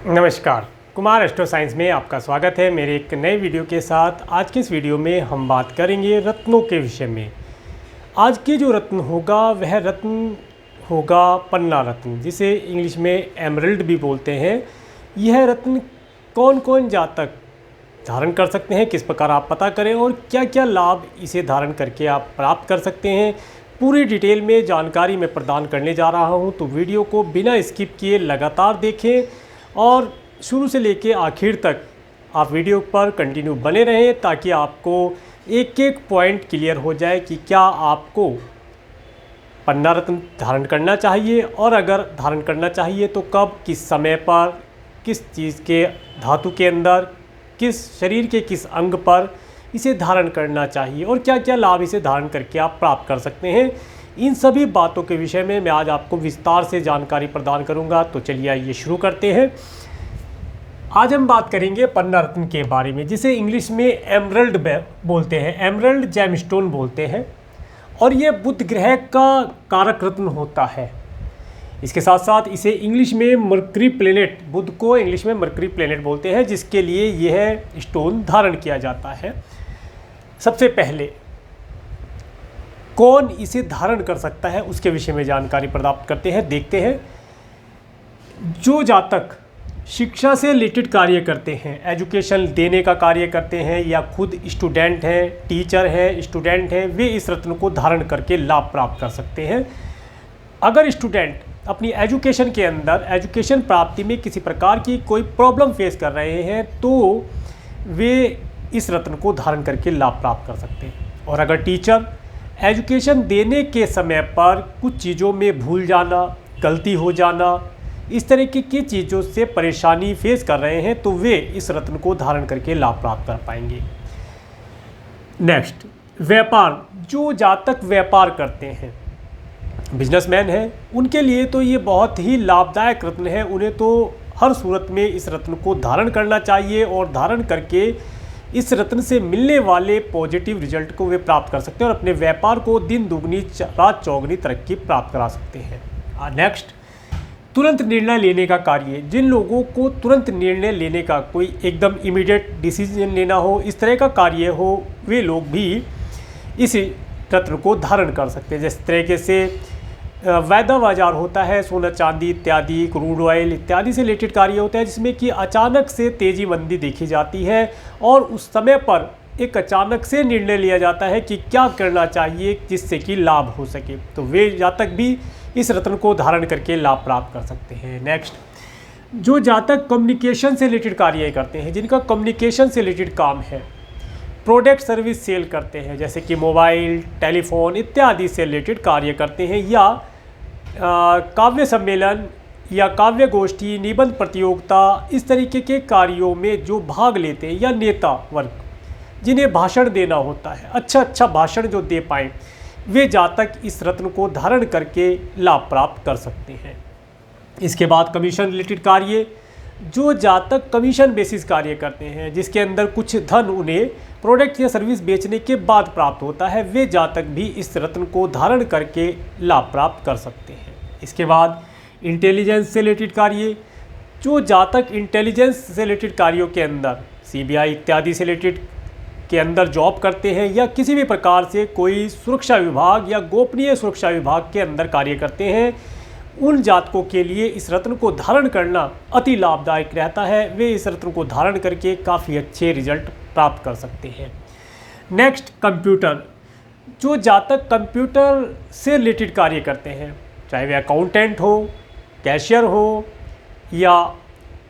नमस्कार, Kumar astro science में आपका स्वागत है मेरे एक नए वीडियो के साथ। आज के इस वीडियो में हम बात करेंगे रत्नों के विषय में। आज के जो रत्न होगा वह रत्न होगा पन्ना रत्न, जिसे इंग्लिश में एमरल्ड भी बोलते हैं। यह रत्न कौन कौन जातक धारण कर सकते हैं, किस प्रकार आप पता करें और क्या क्या लाभ इसे धारण करके आप प्राप्त कर सकते हैं, पूरी डिटेल में जानकारी मैं प्रदान करने जा रहा हूं। तो वीडियो को बिना स्किप किए लगातार देखें और शुरू से लेकर आखिर तक आप वीडियो पर कंटिन्यू बने रहें, ताकि आपको एक एक पॉइंट क्लियर हो जाए कि क्या आपको पन्ना रत्न धारण करना चाहिए और अगर धारण करना चाहिए तो कब, किस समय पर, किस चीज़ के धातु के अंदर, किस शरीर के किस अंग पर इसे धारण करना चाहिए और क्या क्या लाभ इसे धारण करके आप प्राप्त कर सकते हैं। इन सभी बातों के विषय में मैं आज आपको विस्तार से जानकारी प्रदान करूंगा। तो चलिए आइए शुरू करते हैं। आज हम बात करेंगे पन्ना रत्न के बारे में, जिसे इंग्लिश में एमरल्ड बोलते हैं, एमरल्ड जेमस्टोन बोलते हैं, और ये बुध ग्रह का कारक रत्न होता है। इसके साथ साथ इसे इंग्लिश में मरकरी प्लेनेट, बुध को इंग्लिश में मरकरी प्लेनेट बोलते हैं, जिसके लिए यह स्टोन धारण किया जाता है। सबसे पहले कौन इसे धारण कर सकता है उसके विषय में जानकारी प्राप्त करते हैं, देखते हैं। जो जातक शिक्षा से रिलेटेड कार्य करते हैं, एजुकेशन देने का कार्य करते हैं, या खुद स्टूडेंट हैं, टीचर हैं, स्टूडेंट हैं, वे इस रत्न को धारण करके लाभ प्राप्त कर सकते हैं। अगर स्टूडेंट अपनी एजुकेशन के अंदर एजुकेशन प्राप्ति में किसी प्रकार की कोई प्रॉब्लम फेस कर रहे हैं तो वे इस रत्न को धारण करके लाभ प्राप्त कर सकते हैं। और अगर टीचर एजुकेशन देने के समय पर कुछ चीज़ों में भूल जाना, गलती हो जाना, इस तरीके की चीज़ों से परेशानी फेस कर रहे हैं तो वे इस रत्न को धारण करके लाभ प्राप्त कर पाएंगे। नेक्स्ट, व्यापार। जो जातक व्यापार करते हैं, बिजनेसमैन हैं, उनके लिए तो ये बहुत ही लाभदायक रत्न है। उन्हें तो हर सूरत में इस रत्न को धारण करना चाहिए और धारण करके इस रत्न से मिलने वाले पॉजिटिव रिजल्ट को वे प्राप्त कर सकते हैं और अपने व्यापार को दिन दुगनी रात चौगुनी तरक्की प्राप्त करा सकते हैं। नेक्स्ट, तुरंत निर्णय लेने का कार्य। जिन लोगों को तुरंत निर्णय लेने का, कोई एकदम इमीडिएट डिसीजन लेना हो, इस तरह का कार्य हो, वे लोग भी इस रत्न को धारण कर सकते हैं। जिस तरीके से वायदा बाजार होता है, सोना चांदी इत्यादि, क्रूड ऑयल इत्यादि से रिलेटेड कार्य होता है, जिसमें कि अचानक से तेजी मंदी देखी जाती है और उस समय पर एक अचानक से निर्णय लिया जाता है कि क्या करना चाहिए जिससे कि लाभ हो सके। तो वे जातक भी इस रत्न को धारण करके लाभ प्राप्त कर सकते हैं। नेक्स्ट, जो जातक कम्युनिकेशन से रिलेटेड कार्य करते हैं, जिनका कम्युनिकेशन से रिलेटेड काम है, प्रोडक्ट सर्विस सेल करते हैं, जैसे कि मोबाइल, टेलीफोन इत्यादि से रिलेटेड कार्य करते हैं, या काव्य सम्मेलन या काव्य गोष्ठी, निबंध प्रतियोगिता, इस तरीके के कार्यों में जो भाग लेते हैं, या नेता वर्ग जिन्हें भाषण देना होता है, अच्छा भाषण जो दे पाएँ, वे जातक इस रत्न को धारण करके लाभ प्राप्त कर सकते हैं। इसके बाद कमीशन रिलेटेड कार्य। जो जातक कमीशन बेसिस कार्य करते हैं, जिसके अंदर कुछ धन उन्हें प्रोडक्ट या सर्विस बेचने के बाद प्राप्त होता है, वे जातक भी इस रत्न को धारण करके लाभ प्राप्त कर सकते हैं। इसके बाद इंटेलिजेंस से रिलेटेड कार्य। जो जातक इंटेलिजेंस से रिलेटेड कार्यों के अंदर, सीबीआई इत्यादि से रिलेटेड के अंदर जॉब करते हैं, या किसी भी प्रकार से कोई सुरक्षा विभाग या गोपनीय सुरक्षा विभाग के अंदर कार्य करते हैं, उन जातकों के लिए इस रत्न को धारण करना अति लाभदायक रहता है। वे इस रत्न को धारण करके काफ़ी अच्छे रिजल्ट प्राप्त कर सकते हैं। Next, computer. जो जातक कंप्यूटर से रिलेटेड कार्य करते हैं, चाहे वे अकाउंटेंट हो, कैशियर हो, या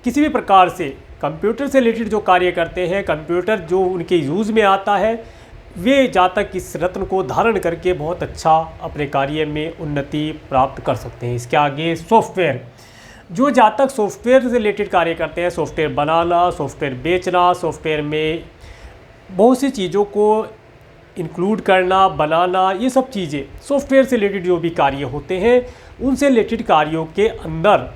किसी भी प्रकार से कंप्यूटर से रिलेटेड जो कार्य करते हैं, कंप्यूटर जो उनके यूज़ में आता है, वे जातक इस रत्न को धारण करके बहुत अच्छा अपने कार्य में उन्नति प्राप्त कर सकते हैं। इसके आगे सॉफ्टवेयर। जो जातक सॉफ्टवेयर से रिलेटेड कार्य करते हैं, सॉफ्टवेयर बनाना, सॉफ्टवेयर बेचना, सॉफ्टवेयर में बहुत सी चीज़ों को इंक्लूड करना, बनाना, ये सब चीज़ें सॉफ्टवेयर से रिलेटेड जो भी कार्य होते हैं, उनसे रिलेटेड कार्यों के अंदर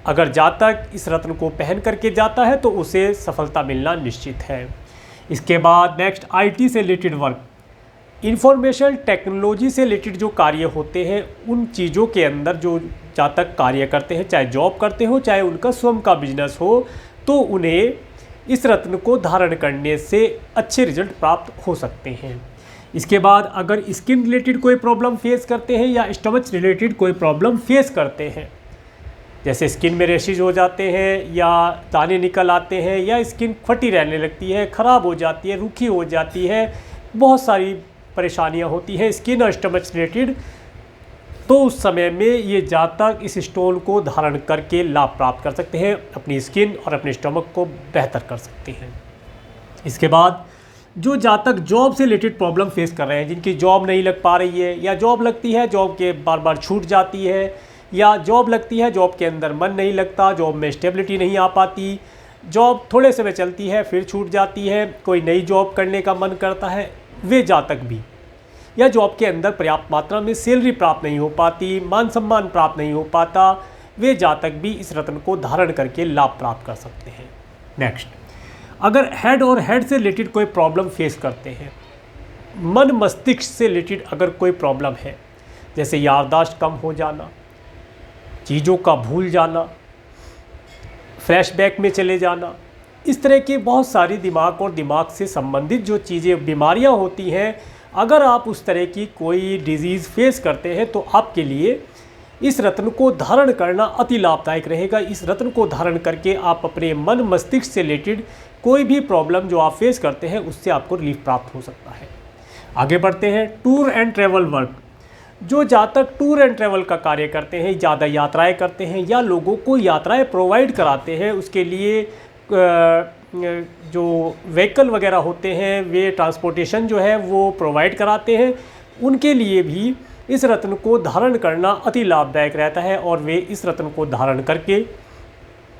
अगर जातक इस रत्न को पहन करके जाता है तो उसे सफलता मिलना निश्चित है। इसके बाद नेक्स्ट, आईटी से रिलेटेड वर्क। इंफॉर्मेशन टेक्नोलॉजी से रिलेटेड जो कार्य होते हैं, उन चीज़ों के अंदर जो जातक कार्य करते हैं, चाहे जॉब करते हो, चाहे उनका स्वयं का बिजनेस हो, तो उन्हें इस रत्न को धारण करने से अच्छे रिजल्ट प्राप्त हो सकते हैं। इसके बाद अगर स्किन रिलेटेड कोई प्रॉब्लम फेस करते हैं या स्टमच रिलेटेड कोई प्रॉब्लम फेस करते हैं, जैसे स्किन में रेशेज हो जाते हैं या दाने निकल आते हैं या स्किन फटी रहने लगती है, ख़राब हो जाती है, रूखी हो जाती है, बहुत सारी परेशानियां होती हैं स्किन और स्टमच रिलेटेड, तो उस समय में ये जातक इस स्टोन को धारण करके लाभ प्राप्त कर सकते हैं, अपनी स्किन और अपने स्टमक को बेहतर कर सकते हैं। इसके बाद जो जातक जॉब से रिलेटेड प्रॉब्लम फेस कर रहे हैं, जिनकी जॉब नहीं लग पा रही है या जॉब लगती है, जॉब के बार बार छूट जाती है, या जॉब लगती है, जॉब के अंदर मन नहीं लगता, जॉब में स्टेबिलिटी नहीं आ पाती, जॉब थोड़े समय चलती है फिर छूट जाती है, कोई नई जॉब करने का मन करता है, वे जातक भी, या जॉब के अंदर पर्याप्त मात्रा में सैलरी प्राप्त नहीं हो पाती, मान सम्मान प्राप्त नहीं हो पाता, वे जातक भी इस रत्न को धारण करके लाभ प्राप्त कर सकते हैं। नेक्स्ट, अगर हेड और हेड से रिलेटेड कोई प्रॉब्लम फेस करते हैं, मन मस्तिष्क से रिलेटेड अगर कोई प्रॉब्लम है, जैसे याददाश्त कम हो जाना, चीज़ों का भूल जाना, फ्लैशबैक में चले जाना, इस तरह के बहुत सारी दिमाग और दिमाग से संबंधित जो चीज़ें बीमारियां होती हैं, अगर आप उस तरह की कोई डिजीज़ फेस करते हैं तो आपके लिए इस रत्न को धारण करना अति लाभदायक रहेगा। इस रत्न को धारण करके आप अपने मन मस्तिष्क से रिलेटेड कोई भी प्रॉब्लम जो आप फेस करते हैं उससे आपको रिलीफ प्राप्त हो सकता है। आगे बढ़ते हैं, टूर एंड ट्रैवल वर्क। जो जातक टूर एंड ट्रैवल का कार्य करते हैं, ज़्यादा यात्राएं करते हैं या लोगों को यात्राएं प्रोवाइड कराते हैं, उसके लिए जो व्हीकल वगैरह होते हैं, वे ट्रांसपोर्टेशन जो है वो प्रोवाइड कराते हैं, उनके लिए भी इस रत्न को धारण करना अति लाभदायक रहता है और वे इस रत्न को धारण करके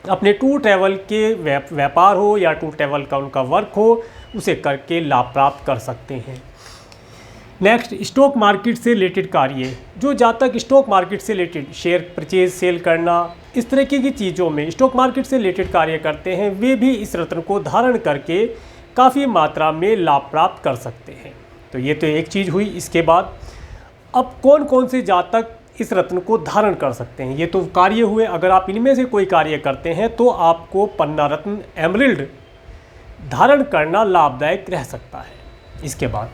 अपने टूर ट्रैवल के व्यापार हो या टूर ट्रैवल का उनका वर्क हो, उसे करके लाभ प्राप्त कर सकते हैं। नेक्स्ट, स्टॉक मार्केट से रिलेटेड कार्य। जो जातक स्टॉक मार्केट से रिलेटेड शेयर परचेज सेल करना, इस तरह की चीज़ों में स्टॉक मार्केट से रिलेटेड कार्य करते हैं, वे भी इस रत्न को धारण करके काफ़ी मात्रा में लाभ प्राप्त कर सकते हैं। तो ये तो एक चीज़ हुई। इसके बाद अब कौन कौन से जातक इस रत्न को धारण कर सकते हैं, ये तो कार्य हुए। अगर आप इनमें से कोई कार्य करते हैं तो आपको पन्ना रत्न एमरिल्ड धारण करना लाभदायक रह सकता है। इसके बाद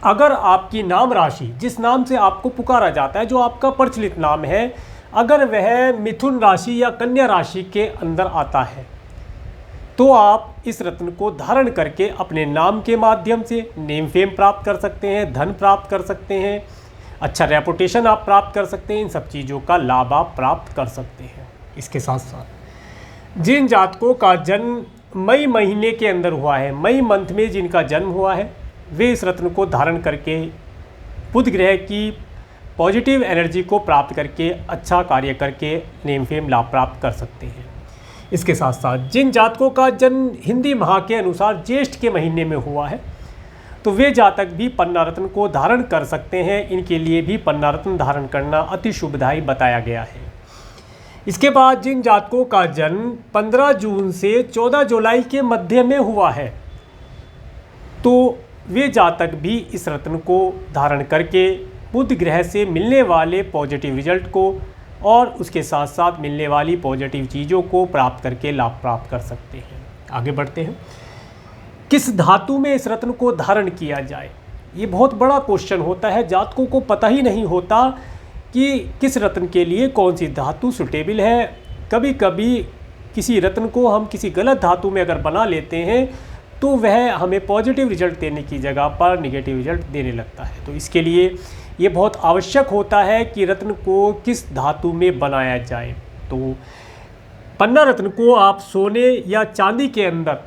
अगर आपकी नाम राशि, जिस नाम से आपको पुकारा जाता है, जो आपका प्रचलित नाम है, अगर वह मिथुन राशि या कन्या राशि के अंदर आता है, तो आप इस रत्न को धारण करके अपने नाम के माध्यम से नेम फेम प्राप्त कर सकते हैं, धन प्राप्त कर सकते हैं, अच्छा रेपुटेशन आप प्राप्त कर सकते हैं, इन सब चीज़ों का लाभ आप प्राप्त कर सकते हैं। इसके साथ साथ जिन जातकों का जन्म मई महीने के अंदर हुआ है, मई मंथ में जिनका जन्म हुआ है, वे इस रत्न को धारण करके बुध ग्रह की पॉजिटिव एनर्जी को प्राप्त करके अच्छा कार्य करके नेम फेम लाभ प्राप्त कर सकते हैं। इसके साथ साथ जिन जातकों का जन्म हिंदी माह के अनुसार ज्येष्ठ के महीने में हुआ है, तो वे जातक भी पन्ना रत्न को धारण कर सकते हैं। इनके लिए भी पन्ना रत्न धारण करना अति शुभदायी बताया गया है। इसके बाद जिन जातकों का जन्म 15 जून से 14 जुलाई के मध्य में हुआ है, तो वे जातक भी इस रत्न को धारण करके बुध ग्रह से मिलने वाले पॉजिटिव रिजल्ट को और उसके साथ साथ मिलने वाली पॉजिटिव चीज़ों को प्राप्त करके लाभ प्राप्त कर सकते हैं। आगे बढ़ते हैं, किस धातु में इस रत्न को धारण किया जाए, ये बहुत बड़ा क्वेश्चन होता है। जातकों को पता ही नहीं होता कि किस रत्न के लिए कौन सी धातु सुटेबल है। कभी कभी किसी रत्न को हम किसी गलत धातु में अगर बना लेते हैं तो वह हमें पॉजिटिव रिजल्ट देने की जगह पर नेगेटिव रिजल्ट देने लगता है। तो इसके लिए ये बहुत आवश्यक होता है कि रत्न को किस धातु में बनाया जाए। तो पन्ना रत्न को आप सोने या चांदी के अंदर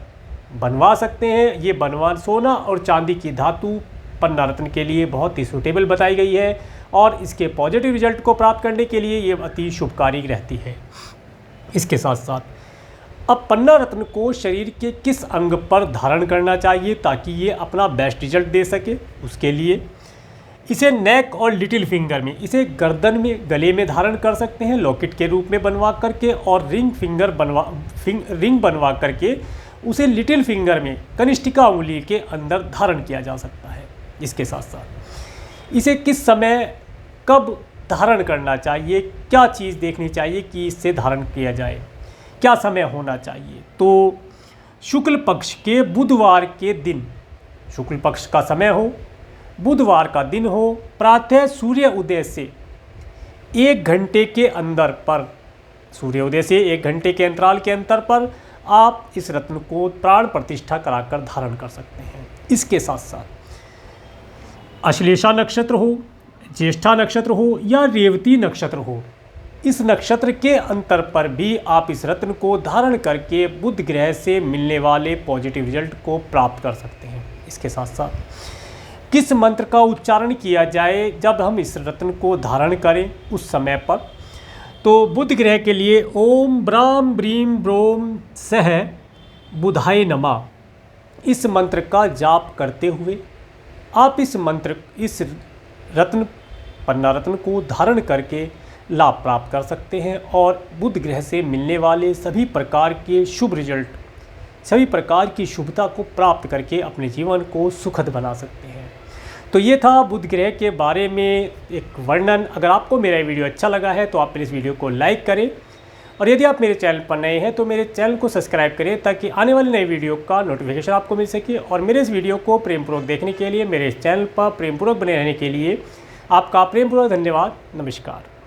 बनवा सकते हैं। ये सोना और चांदी की धातु पन्ना रत्न के लिए बहुत ही सूटेबल बताई गई है और इसके पॉजिटिव रिजल्ट को प्राप्त करने के लिए ये अति शुभकारी रहती है। इसके साथ साथ अब पन्ना रत्न को शरीर के किस अंग पर धारण करना चाहिए ताकि ये अपना बेस्ट रिजल्ट दे सके, उसके लिए इसे नेक और लिटिल फिंगर में, इसे गर्दन में, गले में धारण कर सकते हैं लॉकेट के रूप में बनवा करके, और रिंग बनवा करके उसे लिटिल फिंगर में कनिष्ठिका उंगली के अंदर धारण किया जा सकता है। इसके साथ साथ इसे किस समय कब धारण करना चाहिए, क्या चीज़ देखनी चाहिए कि इससे धारण किया जाए, क्या समय होना चाहिए। तो शुक्ल पक्ष के बुधवार के दिन, शुक्ल पक्ष का समय हो, बुधवार का दिन हो, प्रातः सूर्य उदय से 1 घंटे के अंदर पर, सूर्योदय से 1 घंटे के अंतराल के अंतर पर आप इस रत्न को प्राण प्रतिष्ठा कराकर धारण कर सकते हैं। इसके साथ साथ अश्लेषा नक्षत्र हो, ज्येष्ठा नक्षत्र हो या रेवती नक्षत्र हो, इस नक्षत्र के अंतर पर भी आप इस रत्न को धारण करके बुध ग्रह से मिलने वाले पॉजिटिव रिजल्ट को प्राप्त कर सकते हैं। इसके साथ साथ किस मंत्र का उच्चारण किया जाए जब हम इस रत्न को धारण करें उस समय पर, तो बुध ग्रह के लिए ओम ब्राम ब्रीम ब्रोम सह बुधाय नमः इस मंत्र का जाप करते हुए आप इस रत्न पन्ना रत्न को धारण करके लाभ प्राप्त कर सकते हैं और बुध ग्रह से मिलने वाले सभी प्रकार के शुभ रिजल्ट, सभी प्रकार की शुभता को प्राप्त करके अपने जीवन को सुखद बना सकते हैं। तो ये था बुध ग्रह के बारे में एक वर्णन। अगर आपको मेरा ये वीडियो अच्छा लगा है तो आप मेरे इस वीडियो को लाइक करें और यदि आप मेरे चैनल पर नए हैं तो मेरे चैनल को सब्सक्राइब करें ताकि आने वाली नई वीडियो का नोटिफिकेशन आपको मिल सके। और मेरे इस वीडियो को प्रेमपूर्वक देखने के लिए, मेरे इस चैनल पर प्रेमपूर्वक बने रहने के लिए आपका प्रेमपूर्वक धन्यवाद। नमस्कार।